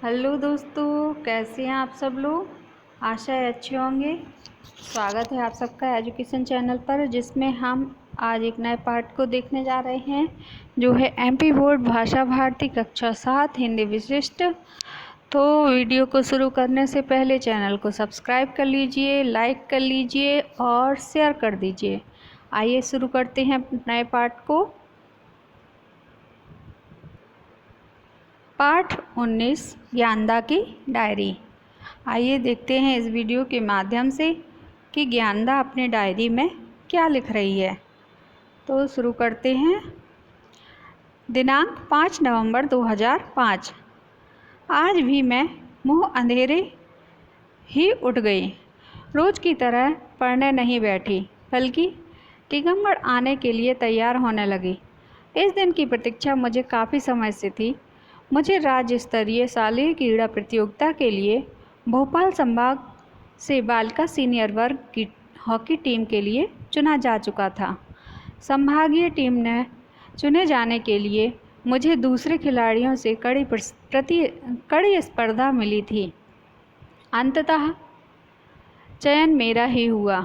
Hello दोस्तों, कैसे हैं आप सब लोग। आशा है अच्छे होंगे। स्वागत है आप सबका एजुकेशन चैनल पर, जिसमें हम आज एक नए पार्ट को देखने जा रहे हैं, जो है एमपी बोर्ड भाषा भारती कक्षा 7 हिंदी विशिष्ट। तो वीडियो को शुरू करने से पहले चैनल को सब्सक्राइब कर लीजिए, लाइक कर लीजिए और शेयर कर दीजिए। आइए शुरू करते हैं नए पार्ट को। पाठ 19 ज्ञानदा की डायरी। आइए देखते हैं इस वीडियो के माध्यम से कि ज्ञानदा अपनी डायरी में क्या लिख रही है। तो शुरू करते हैं। दिनांक 5 नवंबर 2005। आज भी मैं मुँह अंधेरे ही उठ गई। रोज़ की तरह पढ़ने नहीं बैठी, बल्कि टीकमगढ़ आने के लिए तैयार होने लगी। इस दिन की प्रतीक्षा मुझे काफ़ी समय से थी। मुझे राज्य स्तरीय शालेय क्रीड़ा प्रतियोगिता के लिए भोपाल संभाग से बालिका सीनियर वर्ग की हॉकी टीम के लिए चुना जा चुका था। संभागीय टीम ने चुने जाने के लिए मुझे दूसरे खिलाड़ियों से कड़ी स्पर्धा मिली थी। अंततः चयन मेरा ही हुआ।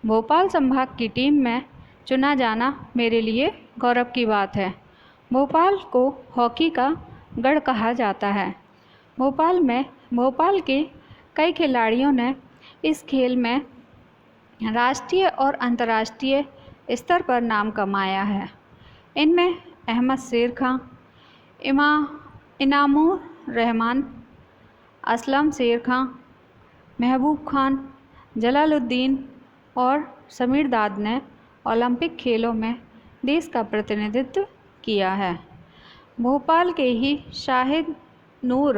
भोपाल संभाग की टीम में चुना जाना मेरे लिए गौरव की बात है। भोपाल को हॉकी का गढ़ कहा जाता है। भोपाल के कई खिलाड़ियों ने इस खेल में राष्ट्रीय और अंतर्राष्ट्रीय स्तर पर नाम कमाया है। इनमें अहमद शेर खां, इनामुर रहमान, असलम शेर खां, महबूब खान, जलालुद्दीन और समीर दाद ने ओलंपिक खेलों में देश का प्रतिनिधित्व किया है। भोपाल के ही शाहिद नूर,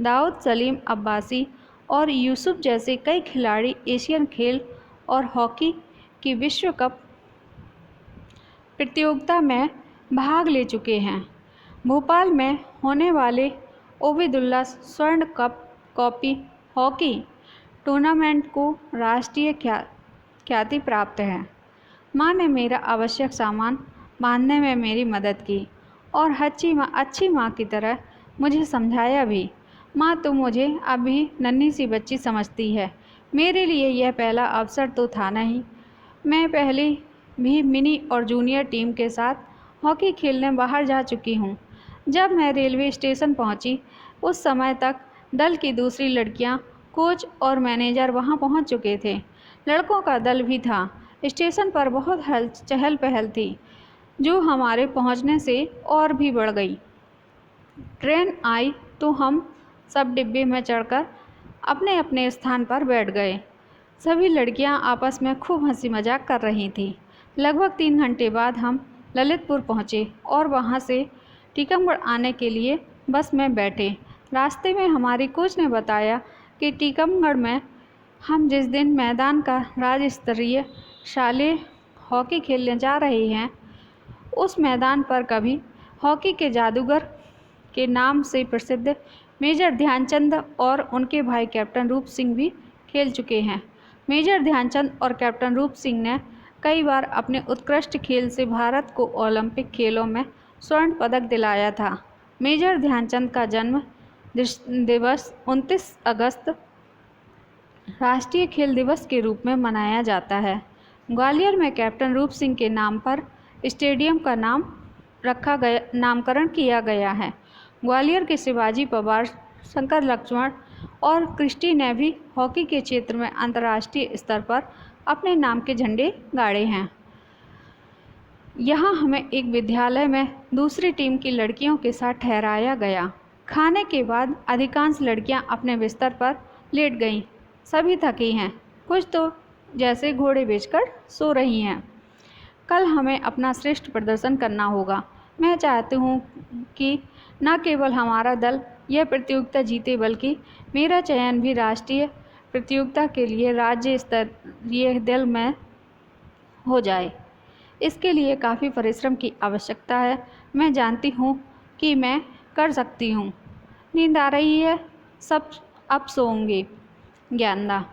दाऊद सलीम अब्बासी और यूसुफ जैसे कई खिलाड़ी एशियन खेल और हॉकी की विश्व कप प्रतियोगिता में भाग ले चुके हैं। भोपाल में होने वाले ओबेदुल्ला स्वर्ण कप कॉपी हॉकी टूर्नामेंट को राष्ट्रीय ख्याति प्राप्त है। माँ ने मेरा आवश्यक सामान बांधने में मेरी मदद की और अच्छी माँ की तरह मुझे समझाया भी। माँ तो मुझे अभी नन्ही सी बच्ची समझती है। मेरे लिए यह पहला अवसर तो था नहीं। मैं पहले भी मिनी और जूनियर टीम के साथ हॉकी खेलने बाहर जा चुकी हूँ। जब मैं रेलवे स्टेशन पहुँची, उस समय तक दल की दूसरी लड़कियाँ, कोच और मैनेजर वहाँ पहुँच चुके थे। लड़कों का दल भी था। स्टेशन पर बहुत चहल पहल थी, जो हमारे पहुंचने से और भी बढ़ गई। ट्रेन आई तो हम सब डिब्बे में चढ़कर अपने अपने स्थान पर बैठ गए। सभी लड़कियां आपस में खूब हंसी मजाक कर रही थीं। लगभग 3 घंटे बाद हम ललितपुर पहुंचे और वहां से टीकमगढ़ आने के लिए बस में बैठे। रास्ते में हमारी कोच ने बताया कि टीकमगढ़ में हम जिस दिन मैदान का राज्य स्तरीय शालेय हॉकी खेलने जा रहे हैं, उस मैदान पर कभी हॉकी के जादूगर के नाम से प्रसिद्ध मेजर ध्यानचंद और उनके भाई कैप्टन रूप सिंह भी खेल चुके हैं। मेजर ध्यानचंद और कैप्टन रूप सिंह ने कई बार अपने उत्कृष्ट खेल से भारत को ओलंपिक खेलों में स्वर्ण पदक दिलाया था। मेजर ध्यानचंद का जन्म दिवस 29 अगस्त राष्ट्रीय खेल दिवस के रूप में मनाया जाता है। ग्वालियर में कैप्टन रूप सिंह के नाम पर स्टेडियम का नामकरण किया गया है। ग्वालियर के शिवाजी पवार, शंकर लक्ष्मण और क्रिस्टी ने भी हॉकी के क्षेत्र में अंतर्राष्ट्रीय स्तर पर अपने नाम के झंडे गाड़े हैं। यहाँ हमें एक विद्यालय में दूसरी टीम की लड़कियों के साथ ठहराया गया। खाने के बाद अधिकांश लड़कियाँ अपने बिस्तर पर लेट गईं। सभी थकी हैं, कुछ तो जैसे घोड़े बेचकर सो रही हैं। कल हमें अपना श्रेष्ठ प्रदर्शन करना होगा। मैं चाहती हूँ कि न केवल हमारा दल यह प्रतियोगिता जीते, बल्कि मेरा चयन भी राष्ट्रीय प्रतियोगिता के लिए राज्य स्तरीय दल में हो जाए। इसके लिए काफ़ी परिश्रम की आवश्यकता है। मैं जानती हूँ कि मैं कर सकती हूँ। नींद आ रही है, सब अब सोऊंगी। ज्ञानदा।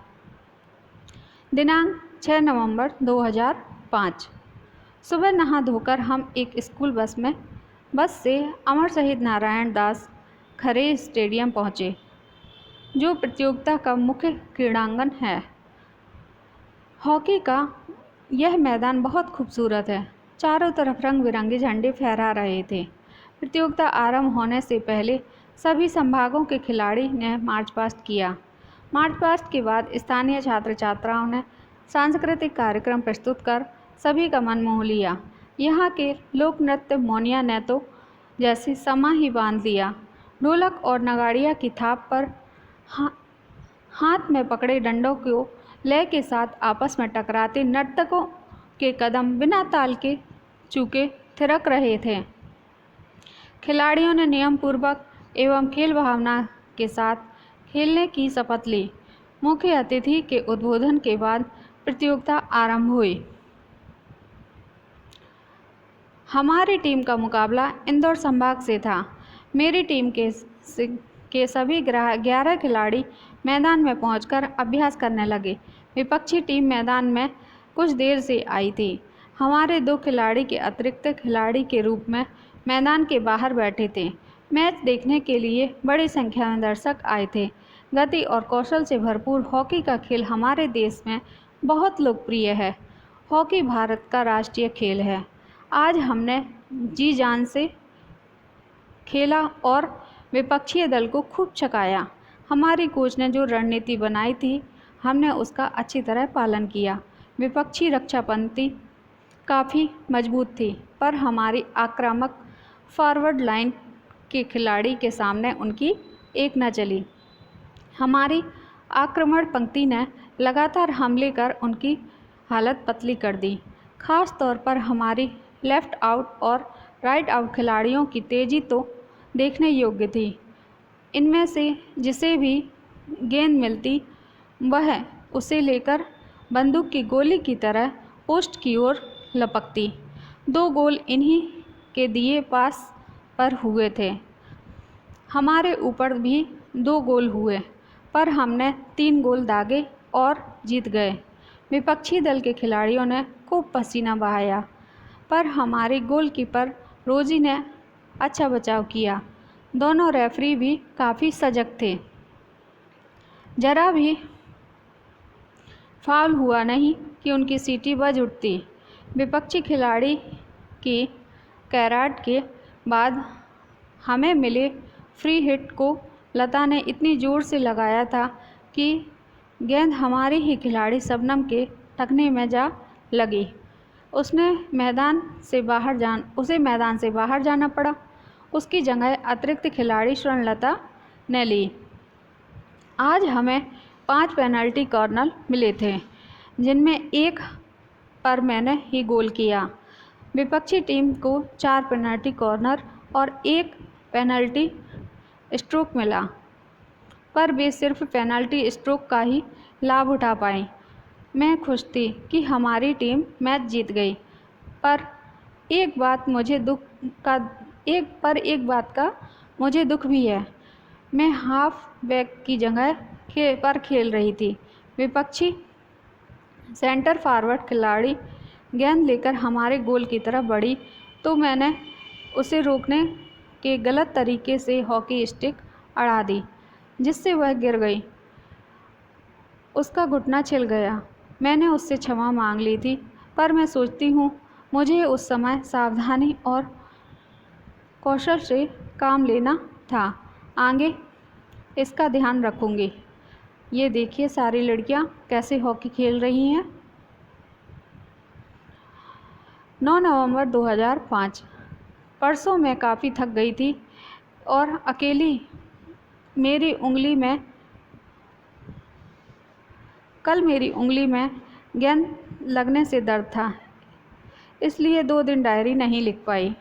दिनांक 6 नवंबर 2005। सुबह नहा धोकर हम एक स्कूल बस से अमर शहीद नारायण दास खरे स्टेडियम पहुँचे, जो प्रतियोगिता का मुख्य क्रीड़ांगन है। हॉकी का यह मैदान बहुत खूबसूरत है। चारों तरफ रंग बिरंगे झंडे फहरा रहे थे। प्रतियोगिता आरंभ होने से पहले सभी संभागों के खिलाड़ी ने मार्च पास्ट किया। मार्च पास्ट के बाद स्थानीय छात्र छात्राओं ने सांस्कृतिक कार्यक्रम प्रस्तुत कर सभी का मन मोह लिया। यहाँ के लोक नृत्य मोनिया ने तो जैसे समा ही बांध लिया। ढोलक और नगाड़िया की थाप पर हाथ में पकड़े डंडों को लय के साथ आपस में टकराते नर्तकों के कदम बिना ताल के चूके थिरक रहे थे। खिलाड़ियों ने नियम पूर्वक एवं खेल भावना के साथ खेलने की शपथ ली। मुख्य अतिथि के उद्बोधन के बाद प्रतियोगिता आरंभ हुई। हमारी टीम का मुकाबला इंदौर संभाग से था। मेरी टीम के सभी 11 खिलाड़ी मैदान में पहुंचकर अभ्यास करने लगे। विपक्षी टीम मैदान में कुछ देर से आई थी। हमारे 2 खिलाड़ी के अतिरिक्त खिलाड़ी के रूप में मैदान के बाहर बैठे थे। मैच देखने के लिए बड़ी संख्या में दर्शक आए थे। गति और कौशल से भरपूर हॉकी का खेल हमारे देश में बहुत लोकप्रिय है। हॉकी भारत का राष्ट्रीय खेल है। आज हमने जी जान से खेला और विपक्षी दल को खूब छकाया। हमारी कोच ने जो रणनीति बनाई थी, हमने उसका अच्छी तरह पालन किया। विपक्षी रक्षा पंक्ति काफ़ी मजबूत थी, पर हमारी आक्रामक फॉरवर्ड लाइन के खिलाड़ी के सामने उनकी एक न चली। हमारी आक्रमण पंक्ति ने लगातार हमले कर उनकी हालत पतली कर दी। खास तौर पर हमारी लेफ़्ट आउट और राइट आउट खिलाड़ियों की तेज़ी तो देखने योग्य थी। इनमें से जिसे भी गेंद मिलती वह उसे लेकर बंदूक की गोली की तरह पोस्ट की ओर लपकती। 2 गोल इन्हीं के दिए पास पर हुए थे। हमारे ऊपर भी 2 गोल हुए, पर हमने 3 गोल दागे और जीत गए। विपक्षी दल के खिलाड़ियों ने खूब पसीना बहाया, पर हमारे गोलकीपर रोजी ने अच्छा बचाव किया। दोनों रेफरी भी काफ़ी सजग थे। जरा भी फाउल हुआ नहीं कि उनकी सीटी बज उठती। विपक्षी खिलाड़ी की कैराट के बाद हमें मिले फ्री हिट को लता ने इतनी ज़ोर से लगाया था कि गेंद हमारे ही खिलाड़ी शबनम के टखने में जा लगी। उसे मैदान से बाहर जाना पड़ा। उसकी जगह अतिरिक्त खिलाड़ी स्वर्णलता ने ली। आज हमें 5 पेनल्टी कॉर्नर मिले थे, जिनमें 1 पर मैंने ही गोल किया। विपक्षी टीम को 4 पेनल्टी कॉर्नर और 1 पेनल्टी स्ट्रोक मिला, पर वे सिर्फ पेनल्टी स्ट्रोक का ही लाभ उठा पाई। मैं खुश थी कि हमारी टीम मैच जीत गई, पर एक बात का मुझे दुख भी है। मैं हाफ बैक की जगह पर खेल रही थी। विपक्षी सेंटर फॉरवर्ड खिलाड़ी गेंद लेकर हमारे गोल की तरफ बढ़ी तो मैंने उसे रोकने के गलत तरीके से हॉकी स्टिक अड़ा दी, जिससे वह गिर गई। उसका घुटना छिल गया। मैंने उससे क्षमा मांग ली थी, पर मैं सोचती हूँ मुझे उस समय सावधानी और कौशल से काम लेना था। आगे इसका ध्यान रखूँगी। ये देखिए सारी लड़कियाँ कैसे हॉकी खेल रही हैं। 9 नवंबर 2005। परसों मैं काफ़ी थक गई थी और अकेली मेरी उंगली में गेंद लगने से दर्द था, इसलिए 2 दिन डायरी नहीं लिख पाई।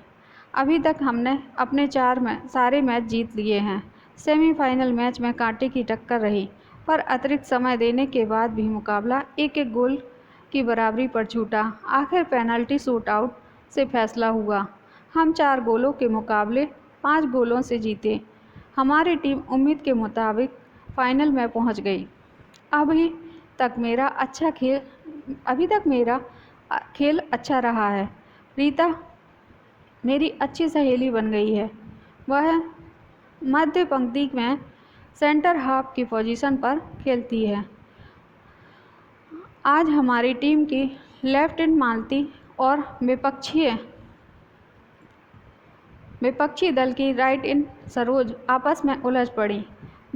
अभी तक हमने अपने सारे मैच जीत लिए हैं। सेमीफाइनल मैच में कांटे की टक्कर रही, पर अतिरिक्त समय देने के बाद भी मुकाबला 1-1 गोल की बराबरी पर छूटा। आखिर पेनल्टी शूट आउट से फैसला हुआ। हम 4 गोलों के मुकाबले 5 गोलों से जीते। हमारी टीम उम्मीद के मुताबिक फाइनल में पहुंच गई। अभी तक मेरा खेल अच्छा रहा है। रीता मेरी अच्छी सहेली बन गई है। मध्य पंक्ति में सेंटर हाफ की पोजीशन पर खेलती है। आज हमारी टीम की लेफ्ट इन मालती और विपक्षी दल की राइट इन सरोज आपस में उलझ पड़ी।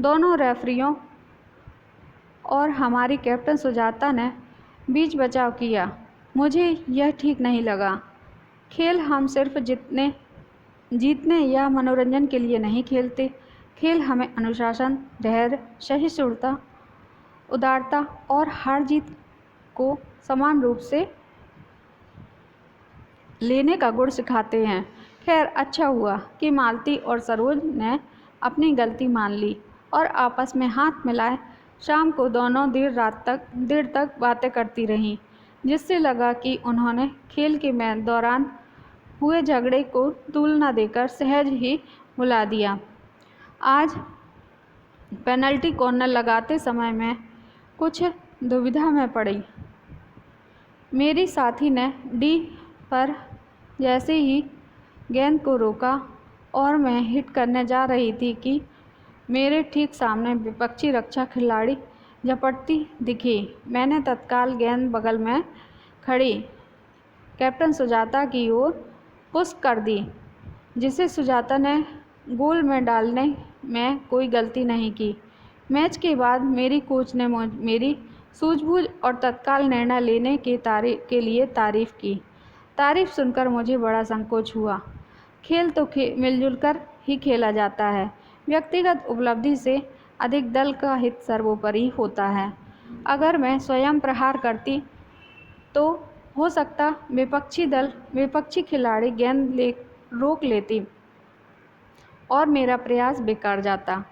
दोनों रेफरियों और हमारी कैप्टन सुजाता ने बीच बचाव किया। मुझे यह ठीक नहीं लगा। खेल हम सिर्फ जीतने या मनोरंजन के लिए नहीं खेलते। खेल हमें अनुशासन, धैर्य, सहिष्णुता, उदारता और हार जीत को समान रूप से लेने का गुण सिखाते हैं। खैर, अच्छा हुआ कि मालती और सरोज ने अपनी गलती मान ली और आपस में हाथ मिलाए शाम को दोनों देर तक बातें करती रहीं, जिससे लगा कि उन्होंने खेल के दौरान हुए झगड़े को तूल न देकर सहज ही भुला दिया। आज पेनल्टी कॉर्नर लगाते समय मैं कुछ दुविधा में पड़ी। मेरी साथी ने डी पर जैसे ही गेंद को रोका और मैं हिट करने जा रही थी कि मेरे ठीक सामने विपक्षी रक्षा खिलाड़ी झपटती दिखी। मैंने तत्काल गेंद बगल में खड़ी कैप्टन सुजाता की ओर पुश कर दी, जिसे सुजाता ने गोल में डालने में कोई गलती नहीं की। मैच के बाद मेरी कोच ने मेरी सूझबूझ और तत्काल निर्णय लेने के लिए तारीफ़ की। तारीफ़ सुनकर मुझे बड़ा संकोच हुआ। खेल तो मिलजुल कर ही खेला जाता है। व्यक्तिगत उपलब्धि से अधिक दल का हित सर्वोपरि होता है। अगर मैं स्वयं प्रहार करती तो हो सकता विपक्षी खिलाड़ी गेंद रोक लेती और मेरा प्रयास बेकार जाता।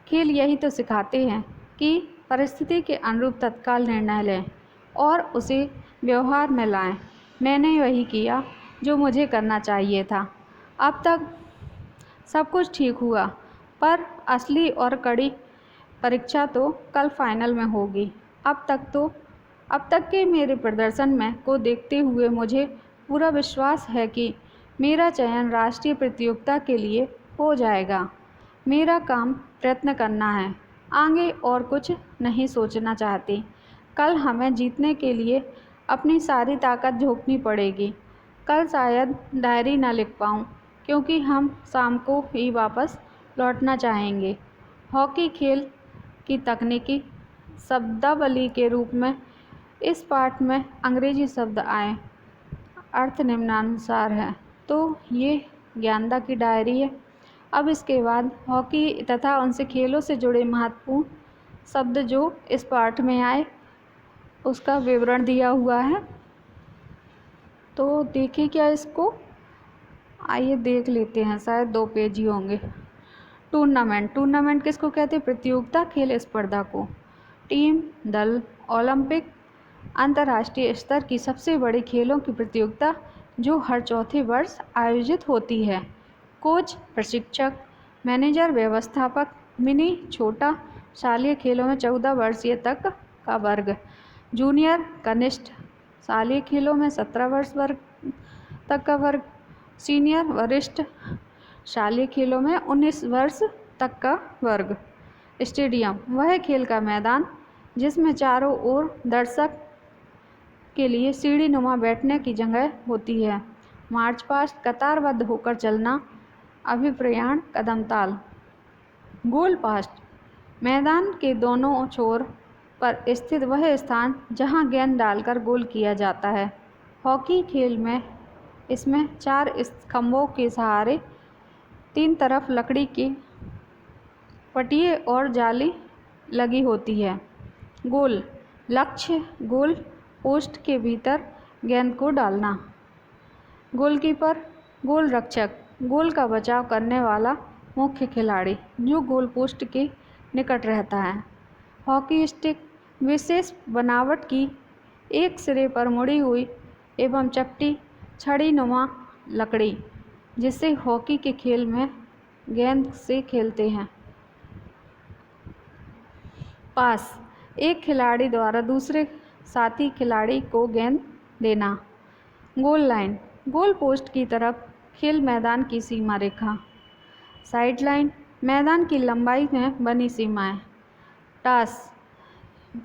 खेल यही तो सिखाते हैं कि परिस्थिति के अनुरूप तत्काल निर्णय लें और उसे व्यवहार में लाएं। मैंने वही किया जो मुझे करना चाहिए था। अब तक सब कुछ ठीक हुआ, पर असली और कड़ी परीक्षा तो कल फाइनल में होगी। अब तक के मेरे प्रदर्शन में को देखते हुए मुझे पूरा विश्वास है कि मेरा चयन राष्ट्रीय प्रतियोगिता के लिए हो जाएगा। मेरा काम प्रयत्न करना है, आगे और कुछ नहीं सोचना चाहती। कल हमें जीतने के लिए अपनी सारी ताकत झोंकनी पड़ेगी। कल शायद डायरी न लिख पाऊँ, क्योंकि हम शाम को ही वापस लौटना चाहेंगे। हॉकी खेल की तकनीकी शब्दावली के रूप में इस पाठ में अंग्रेजी शब्द आए। अर्थ निम्नानुसार है। तो ये ज्ञानदा की डायरी है। अब इसके बाद हॉकी तथा उनसे खेलों से जुड़े महत्वपूर्ण शब्द जो इस पाठ में आए उसका विवरण दिया हुआ है। तो देखें क्या इसको, आइए देख लेते हैं। शायद 2 पेज ही होंगे। टूर्नामेंट किसको कहते हैं? प्रतियोगिता, खेल, स्पर्धा को। टीम, दल, ओलंपिक, अंतर्राष्ट्रीय स्तर की सबसे बड़ी खेलों की प्रतियोगिता जो हर चौथे वर्ष आयोजित होती है। कोच, प्रशिक्षक, मैनेजर, व्यवस्थापक। मिनी, छोटा, शालेय खेलों में 14 वर्षीय तक का वर्ग। जूनियर, कनिष्ठ, शालेय खेलों में 17 वर्ष तक का वर्ग। सीनियर, वरिष्ठ, शालेय खेलों में 19 वर्ष तक का वर्ग। स्टेडियम, वह खेल का मैदान जिसमें चारों ओर दर्शक के लिए सीढ़ी-नुमा बैठने की जगह होती है। मार्च पास्ट, कतारबद्ध होकर चलना। अभिप्रयाण, कदमताल। गोल पास्ट, मैदान के दोनों छोर पर स्थित वह स्थान जहां गेंद डालकर गोल किया जाता है। हॉकी खेल में इसमें 4 खंभों के सहारे 3 तरफ लकड़ी की पटिए और जाली लगी होती है। गोल, लक्ष्य गोल पोस्ट के भीतर गेंद को डालना। गोलकीपर, गोल रक्षक, गोल का बचाव करने वाला मुख्य खिलाड़ी जो गोल पोस्ट के निकट रहता है। हॉकी स्टिक, विशेष बनावट की एक सिरे पर मुड़ी हुई एवं चपटी छड़ी-नुमा लकड़ी जिससे हॉकी के खेल में गेंद से खेलते हैं। पास, एक खिलाड़ी द्वारा दूसरे साथी खिलाड़ी को गेंद देना। गोल लाइन, गोल पोस्ट की तरफ खेल मैदान की सीमा रेखा। साइड लाइन, मैदान की लंबाई में बनी सीमाएं। टॉस,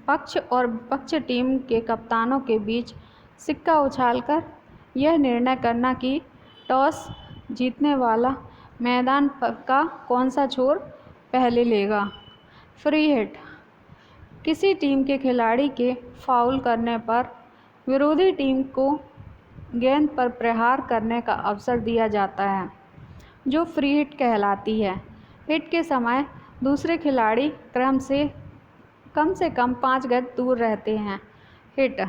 पक्ष और विपक्ष टीम के कप्तानों के बीच सिक्का उछालकर यह निर्णय करना कि टॉस जीतने वाला मैदान का कौन सा छोर पहले लेगा। फ्री हिट, किसी टीम के खिलाड़ी के फाउल करने पर विरोधी टीम को गेंद पर प्रहार करने का अवसर दिया जाता है, जो फ्री हिट कहलाती है। हिट के समय दूसरे खिलाड़ी कम से कम 5 गज दूर रहते हैं। हिट,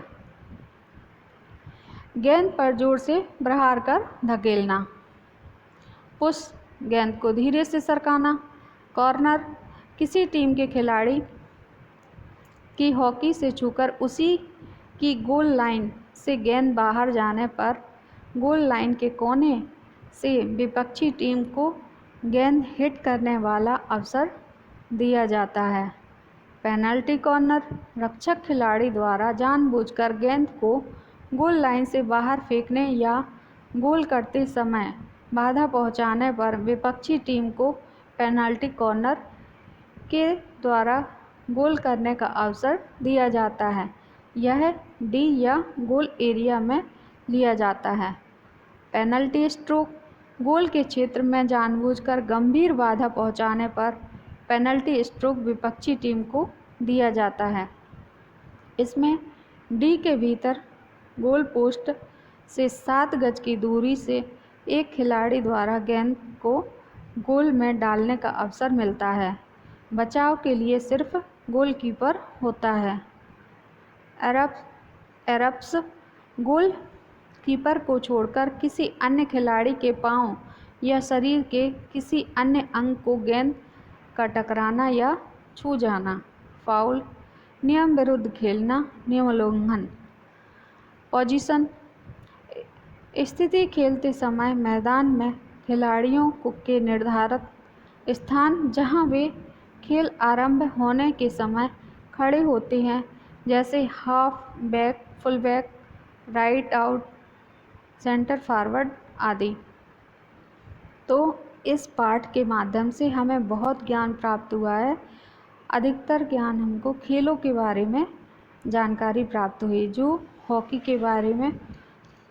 गेंद पर जोर से प्रहार कर धकेलना। पुश, गेंद को धीरे से सरकाना। कॉर्नर, किसी टीम के खिलाड़ी की हॉकी से छूकर उसी की गोल लाइन से गेंद बाहर जाने पर गोल लाइन के कोने से विपक्षी टीम को गेंद हिट करने वाला अवसर दिया जाता है। पेनल्टी कॉर्नर, रक्षक खिलाड़ी द्वारा जानबूझकर गेंद को गोल लाइन से बाहर फेंकने या गोल करते समय बाधा पहुंचाने पर विपक्षी टीम को पेनल्टी कॉर्नर के द्वारा गोल करने का अवसर दिया जाता है। यह डी या गोल एरिया में लिया जाता है। पेनल्टी स्ट्रोक, गोल के क्षेत्र में जानबूझकर गंभीर बाधा पहुंचाने पर पेनल्टी स्ट्रोक विपक्षी टीम को दिया जाता है। इसमें डी के भीतर गोल पोस्ट से 7 गज की दूरी से एक खिलाड़ी द्वारा गेंद को गोल में डालने का अवसर मिलता है। बचाव के लिए सिर्फ गोलकीपर होता है। एरप्स, गोल कीपर को छोड़कर किसी अन्य खिलाड़ी के पांव या शरीर के किसी अन्य अंग को गेंद का टकराना या छू जाना। फाउल, नियम विरुद्ध खेलना, नियम उल्लंघन। पोजीशन, स्थिति, खेलते समय मैदान में खिलाड़ियों के निर्धारित स्थान जहां वे खेल आरंभ होने के समय खड़े होते हैं, जैसे half back, full back, right out, centre forward आदि। तो इस पाठ के माध्यम से हमें बहुत ज्ञान प्राप्त हुआ है। अधिकतर ज्ञान हमको खेलों के बारे में जानकारी प्राप्त हुई, जो हॉकी के बारे में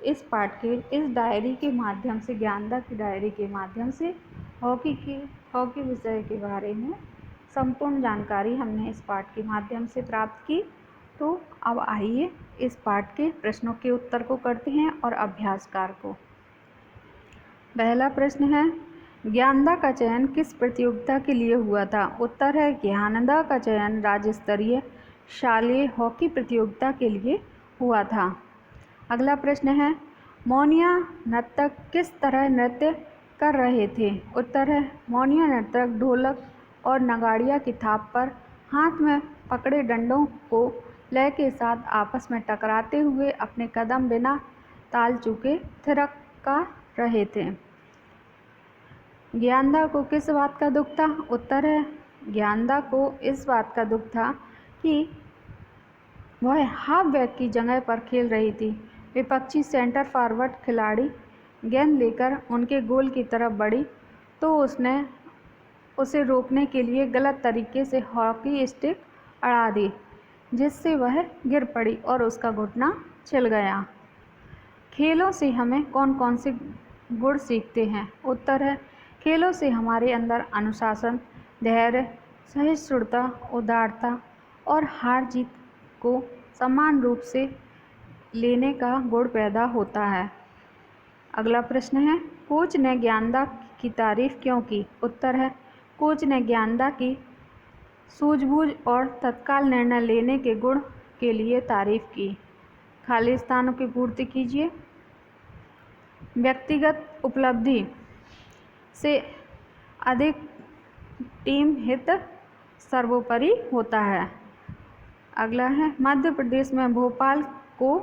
इस पाठ के इस डायरी के माध्यम से, ज्ञानदा की डायरी के माध्यम से हॉकी विषय के बारे में संपूर्ण जानकारी हमने इस पाठ के माध्यम से प्राप्त की। तो अब आइए इस पाठ के प्रश्नों के उत्तर को करते हैं और अभ्यास कार्य को। पहला प्रश्न है, ज्ञानदा का चयन किस प्रतियोगिता के लिए हुआ था? उत्तर है, ज्ञानदा का चयन राज्य स्तरीय शालेय हॉकी प्रतियोगिता के लिए हुआ था। अगला प्रश्न है, मोनिया नर्तक किस तरह नृत्य कर रहे थे? उत्तर है, मोनिया नर्तक ढोलक और नगाड़िया की थाप पर हाथ में पकड़े डंडों को लय के साथ आपस में टकराते हुए अपने कदम बिना ताल चूके थिरका रहे थे। ज्ञानदा को किस बात का दुख था? उत्तर है, ज्ञानदा को इस बात का दुख था कि वह हाफ बैक की जगह पर खेल रही थी। विपक्षी सेंटर फॉरवर्ड खिलाड़ी गेंद लेकर उनके गोल की तरफ बढ़ी तो उसने उसे रोकने के लिए गलत तरीके से हॉकी स्टिक अड़ा दी, जिससे वह गिर पड़ी और उसका घुटना छिल गया। खेलों से हमें कौन कौन से गुण सीखते हैं? उत्तर है, खेलों से हमारे अंदर अनुशासन, धैर्य, सहिष्णुता, उदारता और हार जीत को समान रूप से लेने का गुण पैदा होता है। अगला प्रश्न है, कोच ने ज्ञानदा की तारीफ क्यों की? उत्तर है, कोच ने ज्ञानदा की सूझबूझ और तत्काल निर्णय लेने के गुण के लिए तारीफ की। खाली स्थानों की पूर्ति कीजिए। व्यक्तिगत उपलब्धि से अधिक टीम हित सर्वोपरि होता है। अगला है, मध्य प्रदेश में भोपाल को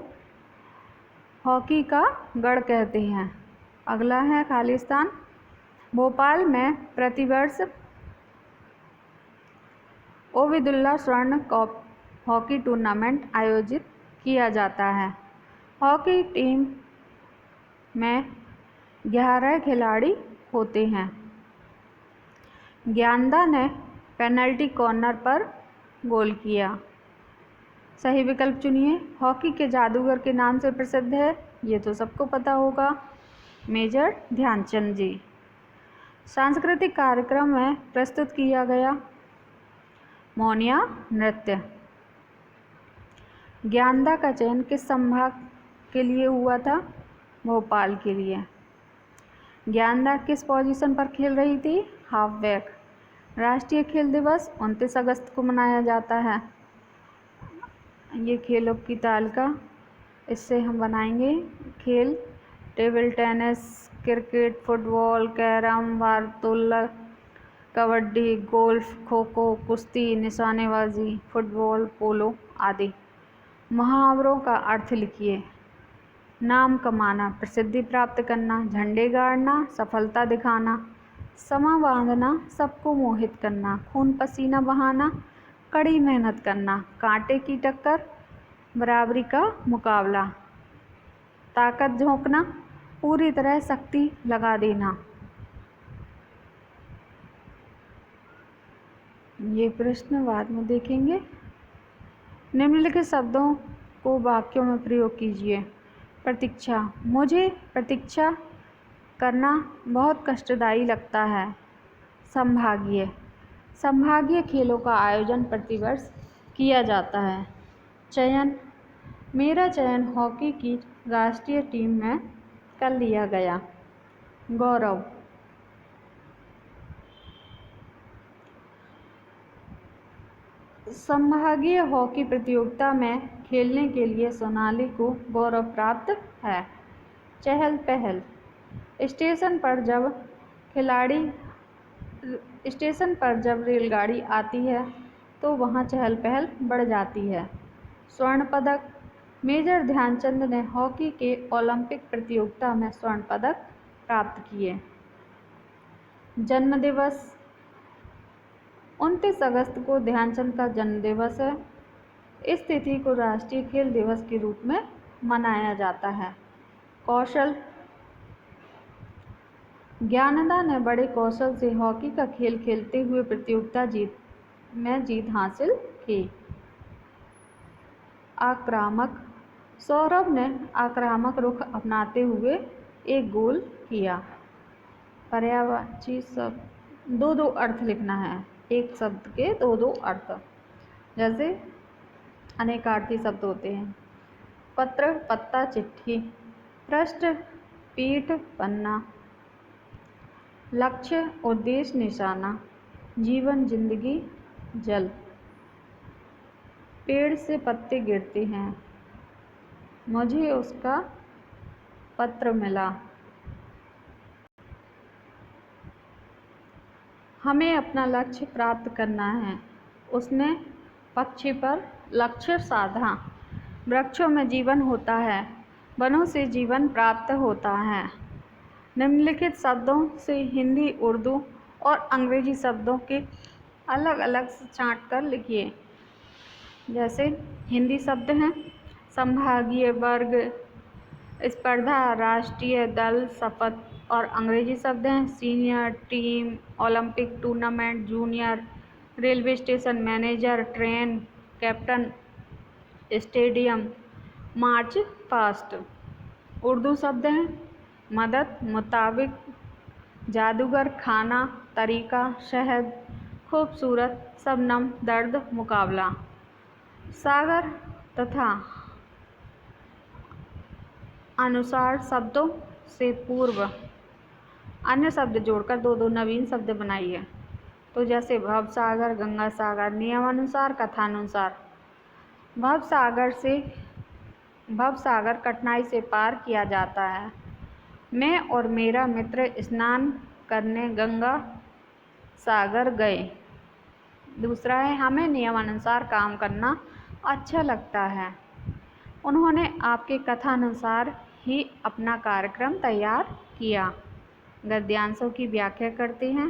हॉकी का गढ़ कहते हैं। अगला है खाली स्थान, भोपाल में प्रतिवर्ष ओबेदुल्ला स्वर्ण कप हॉकी टूर्नामेंट आयोजित किया जाता है। हॉकी टीम में 11 खिलाड़ी होते हैं। ज्ञानदा ने पेनल्टी कॉर्नर पर गोल किया। सही विकल्प चुनिए। हॉकी के जादूगर के नाम से प्रसिद्ध है, ये तो सबको पता होगा, मेजर ध्यानचंद जी। सांस्कृतिक कार्यक्रम में प्रस्तुत किया गया मोनिया नृत्य। ज्ञानदा का चयन किस संभाग के लिए हुआ था? भोपाल के लिए। ज्ञानदा किस पोजीशन पर खेल रही थी? Half back. राष्ट्रीय खेल दिवस 29 अगस्त को मनाया जाता है। ये खेलों की तालिका, इससे हम बनाएंगे खेल: table tennis, cricket, football, carrom, भारोत्तोलन, कबड्डी, गोल्फ, खो खो, कुश्ती, निशानेबाजी, फुटबॉल, पोलो आदि। मुहावरों का अर्थ लिखिए। नाम कमाना, प्रसिद्धि प्राप्त करना, झंडे गाड़ना, सफलता दिखाना, समा बांधना, सबको मोहित करना, खून पसीना बहाना, कड़ी मेहनत करना, कांटे की टक्कर, बराबरी का मुकाबला, ताकत झोंकना, पूरी तरह शक्ति लगा देना। ये प्रश्न बाद में देखेंगे। निम्नलिखित शब्दों को वाक्यों में प्रयोग कीजिए। प्रतीक्षा, मुझे प्रतीक्षा करना बहुत कष्टदायी लगता है। संभागीय, संभागीय खेलों का आयोजन प्रतिवर्ष किया जाता है। चयन, मेरा चयन हॉकी की राष्ट्रीय टीम में कर लिया गया। गौरव, संभागीय हॉकी प्रतियोगिता में खेलने के लिए सोनाली को गौरव प्राप्त है। चहल पहल, स्टेशन पर जब रेलगाड़ी आती है तो वहाँ चहल पहल बढ़ जाती है। स्वर्ण पदक, मेजर ध्यानचंद ने हॉकी के ओलंपिक प्रतियोगिता में स्वर्ण पदक प्राप्त किए। जन्म दिवस, 29 अगस्त को ध्यानचंद का जन्म दिवस है। इस तिथि को राष्ट्रीय खेल दिवस के रूप में मनाया जाता है। कौशल, ज्ञानदा ने बड़े कौशल से हॉकी का खेल खेलते हुए प्रतियोगिता में जीत हासिल की। आक्रामक, सौरभ ने आक्रामक रुख अपनाते हुए एक गोल किया। पर्यायवाची शब्द, दो अर्थ लिखना है। एक शब्द के दो अर्थ, जैसे अनेकार्थी शब्द होते हैं। पत्र, पत्ता, चिट्ठी। पृष्ठ, पीठ, पन्ना। लक्ष्य, उद्देश्य, निशाना। जीवन, जिंदगी, जल। पेड़ से पत्ते गिरते हैं, मुझे उसका पत्र मिला। हमें अपना लक्ष्य प्राप्त करना है, उसने पक्षी पर लक्ष्य साधा। वृक्षों में जीवन होता है, वनों से जीवन प्राप्त होता है। निम्नलिखित शब्दों से हिंदी, उर्दू और अंग्रेजी शब्दों के अलग अलग छांट कर लिखिए। जैसे हिंदी शब्द हैं संभागीय, वर्ग, स्पर्धा, राष्ट्रीय, दल, शपथ। और अंग्रेजी शब्द हैं senior, team, Olympic, tournament, junior, railway station, manager, train, captain, stadium, march past. Urdu शब्द हैं मदद, मुताबिक, जादूगर, खाना, तरीका, शहद, खूबसूरत, शबनम, दर्द, मुकाबला। सागर तथा अनुसार शब्दों से पूर्व अन्य शब्द जोड़कर दो नवीन शब्द बनाइए। तो जैसे भवसागर, गंगा सागर। नियमानुसार, कथानुसार। भवसागर कठिनाई से पार किया जाता है। मैं और मेरा मित्र स्नान करने गंगा सागर गए। दूसरा है हमें नियमानुसार काम करना अच्छा लगता है। उन्होंने आपके कथानुसार ही अपना कार्यक्रम तैयार किया। गद्यांशों की व्याख्या करते हैं।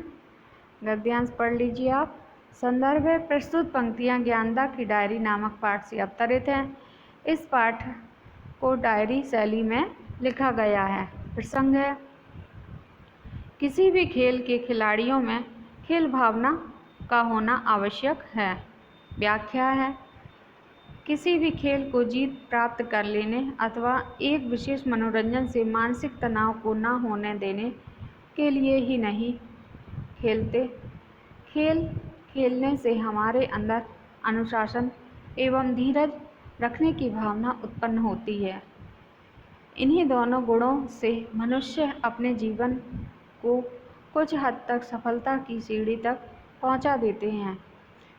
गद्यांश पढ़ लीजिए आप। संदर्भ है प्रस्तुत पंक्तियाँ ज्ञानदा की डायरी नामक पाठ से अवतरित हैं। इस पाठ को डायरी शैली में लिखा गया है। प्रसंग है किसी भी खेल के खिलाड़ियों में खेल भावना का होना आवश्यक है। व्याख्या है, किसी भी खेल को जीत प्राप्त कर लेने अथवा एक विशेष मनोरंजन से मानसिक तनाव को न होने देने के लिए ही नहीं खेलते। खेल खेलने से हमारे अंदर अनुशासन एवं धीरज रखने की भावना उत्पन्न होती है। इन्हीं दोनों गुणों से मनुष्य अपने जीवन को कुछ हद तक सफलता की सीढ़ी तक पहुंचा देते हैं।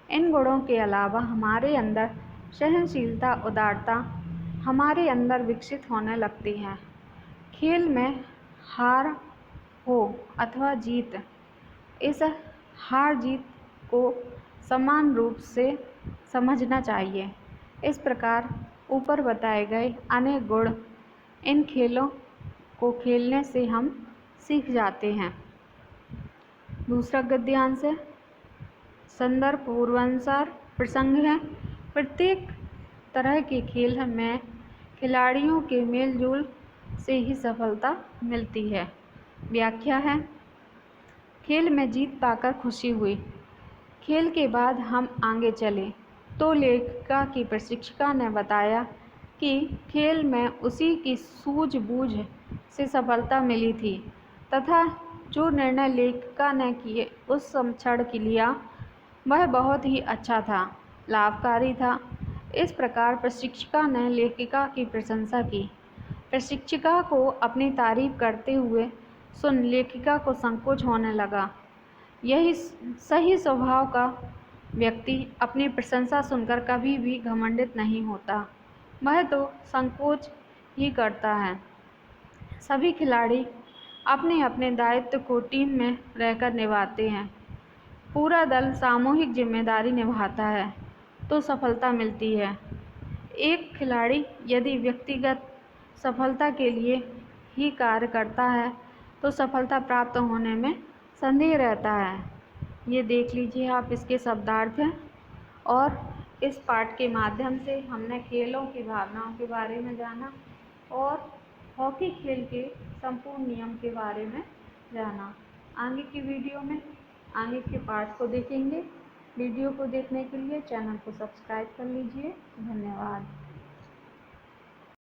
इन गुणों के अलावा हमारे अंदर सहनशीलता, उदारता हमारे अंदर विकसित होने लगती है। खेल में हार हो अथवा जीत, इस हार जीत को समान रूप से समझना चाहिए। इस प्रकार ऊपर बताए गए अनेक गुण इन खेलों को खेलने से हम सीख जाते हैं। दूसरा गद्यांश है, संदर्भ पूर्वानुसार प्रसंग है। प्रत्येक तरह के खेल में खिलाड़ियों के मेलजोल से ही सफलता मिलती है। व्याख्या है, खेल में जीत पाकर खुशी हुई। खेल के बाद हम आगे चले तो लेखिका की प्रशिक्षिका ने बताया कि खेल में उसी की सूझबूझ से सफलता मिली थी तथा जो निर्णय लेखिका ने किए उस क्षण के लिया वह बहुत ही अच्छा था, लाभकारी था। इस प्रकार प्रशिक्षिका ने लेखिका की प्रशंसा की। प्रशिक्षिका को अपनी तारीफ करते हुए सुन लेखिका को संकोच होने लगा। यही सही स्वभाव का व्यक्ति अपनी प्रशंसा सुनकर कभी भी घमंडित नहीं होता, वह तो संकोच ही करता है। सभी खिलाड़ी अपने अपने दायित्व को टीम में रहकर निभाते हैं। पूरा दल सामूहिक जिम्मेदारी निभाता है तो सफलता मिलती है। एक खिलाड़ी यदि व्यक्तिगत सफलता के लिए ही कार्य करता है तो सफलता प्राप्त होने में संदेह रहता है। ये देख लीजिए आप इसके शब्दार्थ हैं। और इस पाठ के माध्यम से हमने खेलों की भावनाओं के बारे में जाना और हॉकी खेल के संपूर्ण नियम के बारे में जाना। आगे की वीडियो में आगे के पाठ को देखेंगे। वीडियो को देखने के लिए चैनल को सब्सक्राइब कर लीजिए। धन्यवाद।